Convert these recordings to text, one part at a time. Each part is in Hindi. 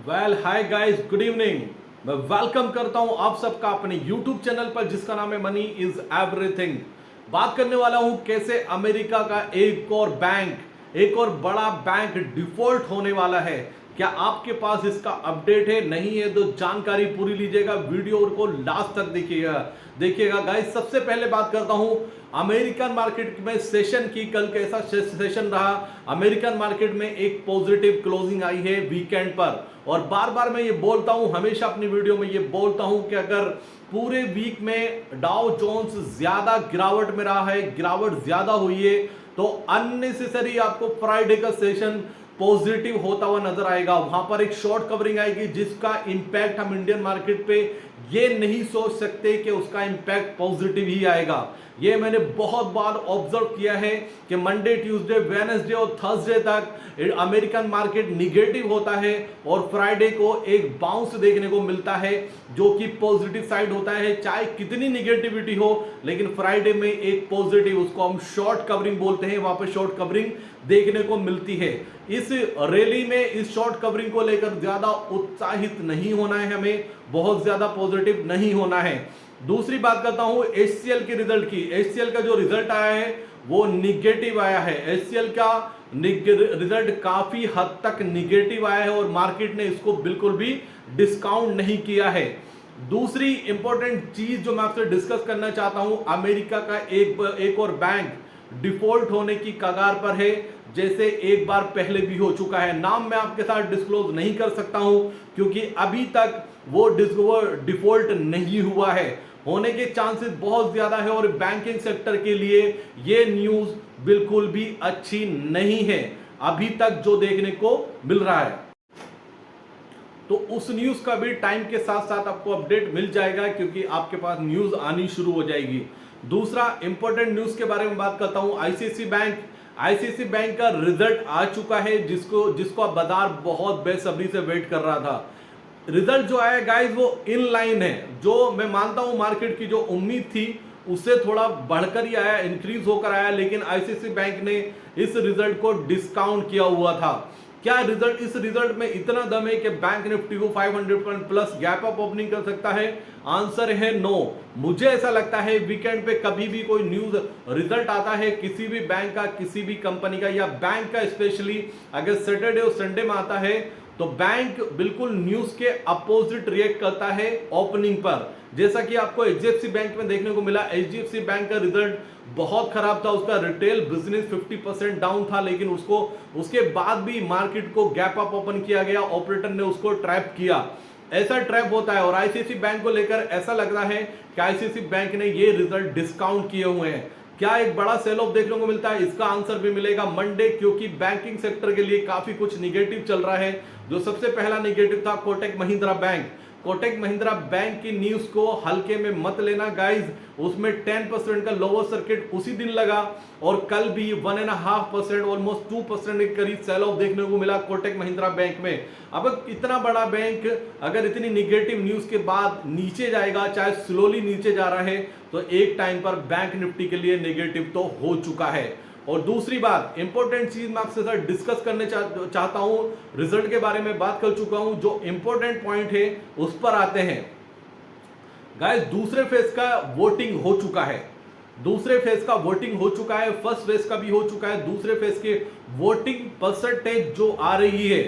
Well hi guys, good evening. मैं वेलकम करता हूं आप सबका अपने यूट्यूब चैनल पर जिसका नाम है मनी इज एवरीथिंग। बात करने वाला हूं कैसे अमेरिका का एक और बड़ा बैंक डिफॉल्ट होने वाला है। क्या आपके पास इसका अपडेट है? नहीं है तो जानकारी पूरी लीजिएगा, वीडियो को लास्ट तक देखिएगा गाइस। सबसे पहले बात करता हूं अमेरिकन मार्केट में सेशन की। कल कैसा सेशन रहा? अमेरिकन मार्केट में एक पॉजिटिव क्लोजिंग आई है वीकेंड पर। और बार बार मैं ये बोलता हूं, हमेशा अपनी वीडियो में ये बोलता हूं कि अगर पूरे वीक में डाउ जोन्स ज्यादा गिरावट में रहा है, गिरावट ज्यादा हुई है, तो अननेसेसरी आपको फ्राइडे का सेशन पॉजिटिव होता हुआ नजर आएगा। वहां पर एक शॉर्ट कवरिंग आएगी जिसका इंपैक्ट हम इंडियन मार्केट पे ये नहीं सोच सकते कि उसका इंपैक्ट पॉजिटिव ही आएगा। ये मैंने बहुत बार ऑब्जर्व किया है कि मंडे, ट्यूसडे, वेडनेसडे और थर्सडे तक अमेरिकन मार्केट निगेटिव होता है और फ्राइडे को एक बाउंस देखने को मिलता है जो कि पॉजिटिव साइड होता है। चाहे कितनी निगेटिविटी हो, लेकिन फ्राइडे में एक पॉजिटिव, उसको हम शॉर्ट कवरिंग बोलते हैं, वहां पर शॉर्ट कवरिंग देखने को मिलती है। इस रैली में इस शॉर्ट कवरिंग को लेकर ज्यादा उत्साहित नहीं होना है, हमें बहुत ज्यादा पॉजिटिव नहीं होना है। दूसरी बात करता हूं एचसीएल के रिजल्ट की। एचसीएल का जो रिजल्ट आया है वो निगेटिव आया है। एचसीएल का रिजल्ट काफी हद तक निगेटिव आया है और मार्केट ने इसको बिल्कुल भी डिस्काउंट नहीं किया है। दूसरी इंपॉर्टेंट चीज जो मैं आपसे डिस्कस करना चाहता हूं, अमेरिका का एक और बैंक डिफॉल्ट होने की कगार पर है, जैसे एक बार पहले भी हो चुका है। नाम मैं आपके साथ डिस्क्लोज नहीं कर सकता हूं क्योंकि अभी तक वो डिफॉल्ट नहीं हुआ है। होने के चांसेस बहुत ज्यादा है और बैंकिंग सेक्टर के लिए ये न्यूज बिल्कुल भी अच्छी नहीं है अभी तक जो देखने को मिल रहा है। तो उस न्यूज का भी टाइम के साथ साथ आपको अपडेट मिल जाएगा क्योंकि आपके पास न्यूज आनी शुरू हो जाएगी। दूसरा इंपॉर्टेंट न्यूज के बारे में बात करता हूं, आईसीआईसी बैंक का रिजल्ट आ चुका है जिसको बाजार बहुत बेसब्री से वेट कर रहा था। रिजल्ट जो आया गाइस वो इन लाइन है, जो मैं मानता हूं मार्केट की जो उम्मीद थी उससे थोड़ा बढ़कर ही आया, इंक्रीज होकर आया, लेकिन आईसीआईसी बैंक ने इस रिजल्ट को डिस्काउंट किया हुआ था। क्या इस रिजल्ट में इतना दम है कि बैंक निफ्टी को 500 point plus gap up opening कर सकता है? आंसर है नो। मुझे ऐसा लगता है वीकेंड पे कभी भी कोई न्यूज रिजल्ट आता है किसी भी बैंक का, किसी भी कंपनी का या बैंक का, स्पेशली अगर सैटरडे और संडे में आता है तो बैंक बिल्कुल न्यूज के अपोजिट रिएक्ट करता है ओपनिंग पर। जैसा कि आपको एचडीएफसी बैंक में देखने को मिला। एचडीएफसी बैंक का रिजल्ट बहुत खराब था, उसका रिटेल बिजनेस 50% डाउन था, लेकिन उसके बाद भी मार्केट को गैप अप ओपन किया गया, ऑपरेटर ने उसको ट्रैप किया। ऐसा ट्रैप होता है और आईसीआईसी बैंक को लेकर ऐसा लग रहा है कि आईसीआईसी बैंक ने ये रिजल्ट डिस्काउंट किए हुए हैं। क्या एक बड़ा सेल ऑफ देखने को मिलता है? इसका आंसर भी मिलेगा मंडे, क्योंकि बैंकिंग सेक्टर के लिए काफी कुछ निगेटिव चल रहा है। जो सबसे पहला निगेटिव था कोटक महिंद्रा बैंक की न्यूज को हल्के में मत लेना गाइज। उसमें 10% का लोअर सर्किट उसी दिन लगा और कल भी 1.5%, ऑलमोस्ट 2% के करीब सेल ऑफ देखने को मिला कोटक महिंद्रा बैंक में। अब इतना बड़ा बैंक अगर इतनी निगेटिव न्यूज के बाद नीचे जाएगा, चाहे स्लोली नीचे जा रहा है, तो एक टाइम पर बैंक निफ्टी के लिए नेगेटिव तो हो चुका है। और दूसरी बात, इंपॉर्टेंट चीज मैं आपसे साथ डिस्कस करने चाहता हूं। रिजल्ट के बारे में बात कर चुका हूं, जो इंपॉर्टेंट पॉइंट है उस पर आते हैं गाइस। दूसरे फेज का वोटिंग हो चुका है, फर्स्ट फेज का भी हो चुका है। दूसरे फेज के वोटिंग परसेंटेज जो आ रही है,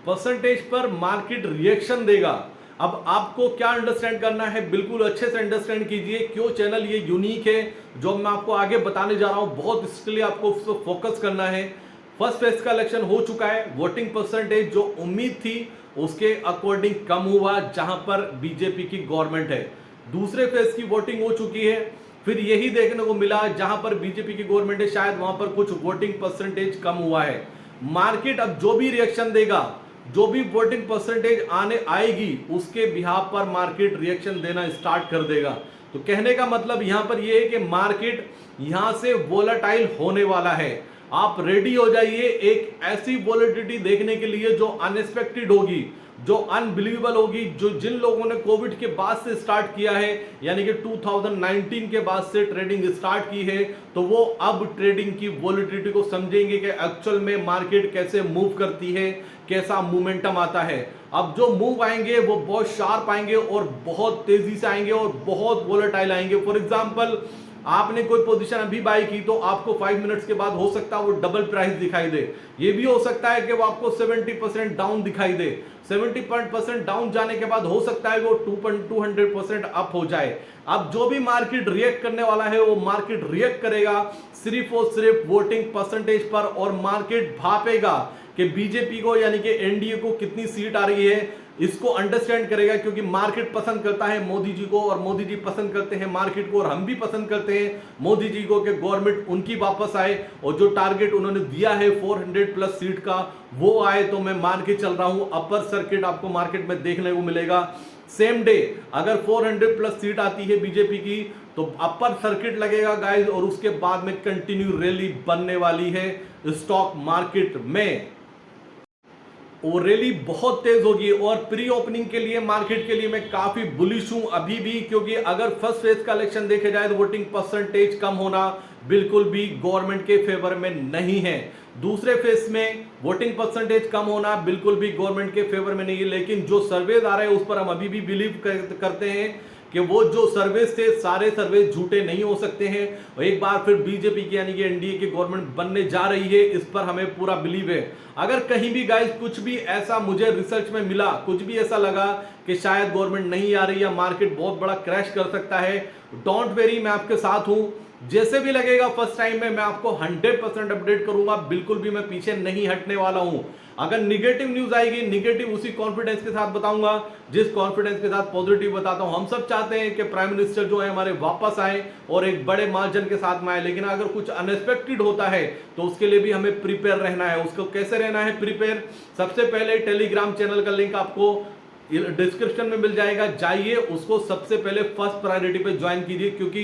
परसेंटेज पर मार्केट रिएक्शन देगा। अब आपको क्या अंडरस्टैंड करना है, बिल्कुल अच्छे से अंडरस्टैंड कीजिए क्यों चैनल ये यूनिक है जो मैं आपको आगे बताने जा रहा हूं। बहुत इसके लिए आपको फोकस करना है। फर्स्ट फेज का इलेक्शन हो चुका है, वोटिंग परसेंटेज जो उम्मीद थी उसके अकॉर्डिंग कम हुआ जहां पर बीजेपी की गवर्नमेंट है। दूसरे फेज की वोटिंग हो चुकी है, फिर यही देखने को मिला जहां पर बीजेपी की गवर्नमेंट है, शायद वहां पर कुछ वोटिंग परसेंटेज कम हुआ है। मार्केट अब जो भी रिएक्शन देगा, जो भी वोटिंग परसेंटेज आएगी, उसके बिहाफ पर मार्केट रिएक्शन देना स्टार्ट कर देगा। तो कहने का मतलब यहां पर यह है कि मार्केट यहां से वोलेटाइल होने वाला है। आप रेडी हो जाइए एक ऐसी वॉलेटिलिटी देखने के लिए जो अनएक्सपेक्टेड होगी, जो अनबिलीवेबल होगी, जो जिन लोगों ने कोविड के बाद से स्टार्ट किया है, यानी कि 2019 के बाद से ट्रेडिंग स्टार्ट की है, तो वो अब ट्रेडिंग की वॉलेटिलिटी को समझेंगे कि एक्चुअल में मार्केट कैसे मूव करती है, कैसा मोमेंटम आता है। अब जो मूव आएंगे वो बहुत शार्प आएंगे और बहुत तेजी से आएंगे और बहुत वोलेटाइल आएंगे। फॉर एग्जांपल, आपने कोई पोजीशन अभी बाय की तो आपको 5 मिनट्स के बाद हो सकता है वो डबल प्राइस दिखाई दे। ये भी हो सकता है कि वो आपको 70% डाउन दिखाई दे। 70% डाउन जाने के बाद हो सकता है वो 200% अप हो जाए। अब जो भी मार्केट रिएक्ट करने वाला है वो मार्केट रिएक्ट करेगा सिर्फ और सिर्फ वोटिंग परसेंटेज पर, और मार्केट भापेगा कि बीजेपी को यानी कि एनडीए को कितनी सीट आ रही है, इसको अंडरस्टैंड करेगा। क्योंकि मार्केट पसंद करता है मोदी जी को और मोदी जी पसंद करते हैं मार्केट को, और हम भी पसंद करते हैं मोदी जी को कि गवर्नमेंट उनकी वापस आए और जो टारगेट उन्होंने दिया है 400 प्लस सीट का वो आए। तो मैं मान के चल रहा हूं अपर सर्किट आपको मार्केट में देखने को मिलेगा सेम डे। अगर 400 प्लस सीट आती है बीजेपी की तो अपर सर्किट लगेगा गाइस, और उसके बाद में कंटिन्यू रैली बनने वाली है स्टॉक मार्केट में। वो रैली बहुत तेज होगी और प्री ओपनिंग के लिए मार्केट के लिए मैं काफी बुलिश हूं अभी भी, क्योंकि अगर फर्स्ट फेज का इलेक्शन देखे जाए तो वोटिंग परसेंटेज कम होना बिल्कुल भी गवर्नमेंट के फेवर में नहीं है। दूसरे फेज में वोटिंग परसेंटेज कम होना बिल्कुल भी गवर्नमेंट के फेवर में नहीं है। लेकिन जो सर्वेज आ रहे हैं उस पर हम अभी भी बिलीव करते हैं कि वो जो सर्वेस थे सारे सर्वेस झूठे नहीं हो सकते हैं। और एक बार फिर बीजेपी की यानी कि एनडीए की गवर्नमेंट बनने जा रही है, इस पर हमें पूरा बिलीव है। अगर कहीं भी गाइस कुछ भी ऐसा मुझे रिसर्च में मिला, कुछ भी ऐसा लगा कि शायद गवर्नमेंट नहीं आ रही या मार्केट बहुत बड़ा क्रैश कर सकता है, डोंट वेरी, मैं आपके साथ हूं। जैसे भी लगेगा फर्स्ट टाइम में मैं आपको 100% अपडेट करूंगा, बिल्कुल भी मैं पीछे नहीं हटने वाला हूं। अगर निगेटिव न्यूज आएगी, निगेटिव उसी कॉन्फिडेंस के साथ बताऊंगा जिस कॉन्फिडेंस के साथ पॉजिटिव बताता हूं। हम सब चाहते हैं कि प्राइम मिनिस्टर जो है हमारे वापस आए और एक बड़े मार्जिन के साथ में आए, लेकिन अगर कुछ अनएक्सपेक्टेड होता है तो उसके लिए भी हमें प्रिपेयर रहना है। उसको कैसे रहना है प्रिपेयर? सबसे पहले टेलीग्राम चैनल का लिंक आपको डिस्क्रिप्शन में मिल जाएगा, जाइए उसको सबसे पहले फर्स्ट प्रायोरिटी पे ज्वाइन कीजिए, क्योंकि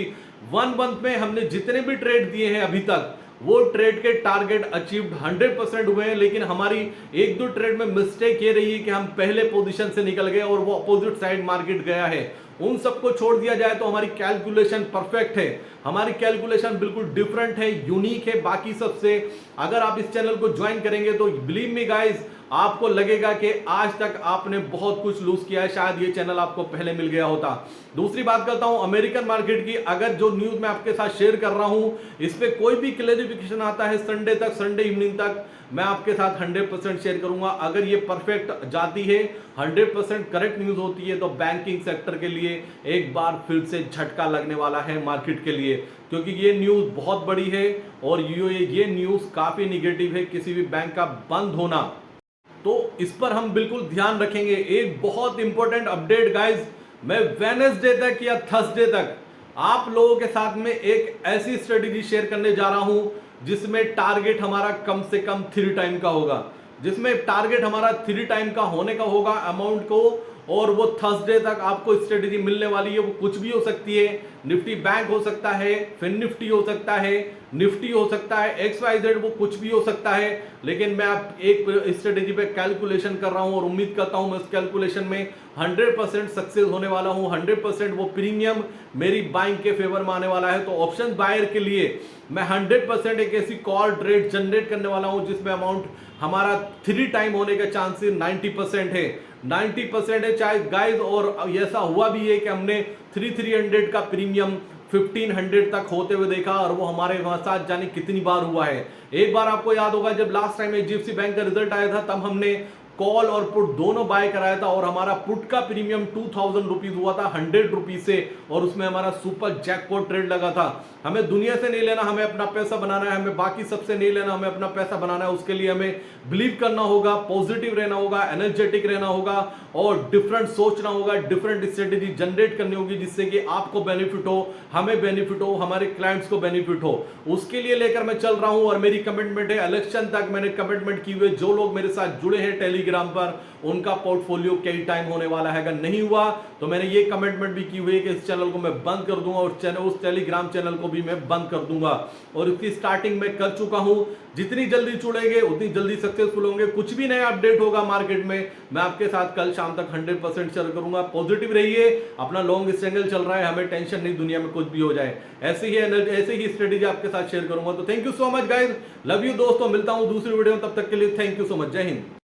1 मंथ में हमने जितने भी ट्रेड दिए हैं अभी तक वो ट्रेड के टारगेट अचीव्ड 100% हुए हैं। लेकिन हमारी एक दो ट्रेड में मिस्टेक ये रही है कि हम पहले पोजीशन से निकल गए और वो अपोजिट साइड मार्केट गया है। उन सबको छोड़ दिया जाए तो हमारी कैलकुलेशन परफेक्ट है, हमारी कैलकुलेशन बिल्कुल डिफरेंट है, यूनिक है बाकी सबसे। अगर आप इस चैनल को ज्वाइन करेंगे तो बिलीव मी गाइस, आपको लगेगा कि आज तक आपने बहुत कुछ लूज किया है, शायद ये चैनल आपको पहले मिल गया होता। दूसरी बात करता हूं अमेरिकन मार्केट की। अगर जो न्यूज मैं आपके साथ शेयर कर रहा हूं इस पे कोई भी क्लैरिफिकेशन आता है संडे तक, संडे इवनिंग तक मैं आपके साथ 100% शेयर करूंगा। अगर ये परफेक्ट जाती है, 100% करेक्ट न्यूज होती है, तो बैंकिंग सेक्टर के लिए एक बार फिर से झटका लगने वाला है मार्केट के लिए, क्योंकि ये न्यूज बहुत बड़ी है और ये न्यूज काफी निगेटिव है, किसी भी बैंक का बंद होना, तो इस पर हम बिल्कुल ध्यान रखेंगे। एक बहुत इंपॉर्टेंट अपडेट गाइस, मैं वेडनेसडे तक या थर्सडे तक आप लोगों के साथ में एक ऐसी स्ट्रेटेजी शेयर करने जा रहा हूं जिसमें टारगेट हमारा कम से कम 3 टाइम का होगा, जिसमें टारगेट हमारा 3 टाइम का होने का होगा अमाउंट को, और वो थर्सडे तक आपको स्ट्रेटेजी मिलने वाली है। वो कुछ भी हो सकती है, निफ्टी बैंक हो सकता है, फिन निफ्टी हो सकता है, निफ्टी हो सकता है, XYZ, वो कुछ भी हो सकता है। लेकिन मैं आप एक स्ट्रेटेजी पे कैलकुलेशन कर रहा हूं और उम्मीद करता हूं मैं उस कैलकुलेशन में 100% सक्सेस होने वाला हूं। 100% वो प्रीमियम मेरी बाइंग के फेवर में आने वाला है। तो ऑप्शन बायर के लिए मैं 100% एक ऐसी कॉल ट्रेड जनरेट करने वाला हूं जिसमें अमाउंट हमारा 3 टाइम होने का चांसेस 90% है, 90% है चाहे गाइस। और ऐसा हुआ भी है कि हमने 300 का प्रीमियम 1500 तक होते हुए देखा, और वो हमारे साथ जाने कितनी बार हुआ है। एक बार आपको याद होगा जब लास्ट टाइम HDFC बैंक का रिजल्ट आया था तब हमने कॉल और पुट दोनों बाय कराया था, और हमारा पुट का प्रीमियम 2000 रुपीज हुआ था 100 रुपीज से, और उसमें हमारा सुपर जैकपॉट ट्रेड लगा था। हमें दुनिया से नहीं लेना, हमें अपना पैसा बनाना है, हमें बाकी सबसे नहीं लेना, हमें अपना पैसा बनाना है। उसके लिए हमें बिलीव करना होगा, पॉजिटिव रहना होगा, एनर्जेटिक रहना होगा और डिफरेंट सोचना होगा, डिफरेंट स्ट्रेटेजी जनरेट करनी होगी जिससे कि आपको बेनिफिट हो, हमें बेनिफिट हो, हमारे क्लाइंट्स को बेनिफिट हो। उसके लिए लेकर मैं चल रहा हूं और मेरी कमिटमेंट है इलेक्शन तक। मैंने कमिटमेंट की हुई, जो लोग मेरे साथ जुड़े हैं टेलीग्राम टेलीग्राम पर, उनका पोर्टफोलियो कई टाइम होने वाला है। अगर नहीं हुआ तो मैंने ये कमिटमेंट भी की हुई है कि इस चैनल को मैं बंद कर दूंगा और उस टेलीग्राम चैनल को भी मैं बंद कर दूंगा। और इसकी स्टार्टिंग में कर चुका हूं। जितनी जल्दी जुड़ेंगे उतनी जल्दी सक्सेसफुल होंगे। कुछ भी नया अपडेट होगा मार्केट में, मैं आपके साथ कल शाम तक 100% शेयर करूंगा। पॉजिटिव रहिए, अपना लॉन्ग स्ट्रगल चल रहा है, हमें टेंशन नहीं, दुनिया में कुछ भी हो जाए। ऐसी ही स्ट्रेटेजी आपके साथ शेयर करूंगा। तो thank you so much guys, love you दोस्तों, मिलता हूं दूसरी वीडियो में, तब तक के लिए थैंक यू सो मच, जय हिंद।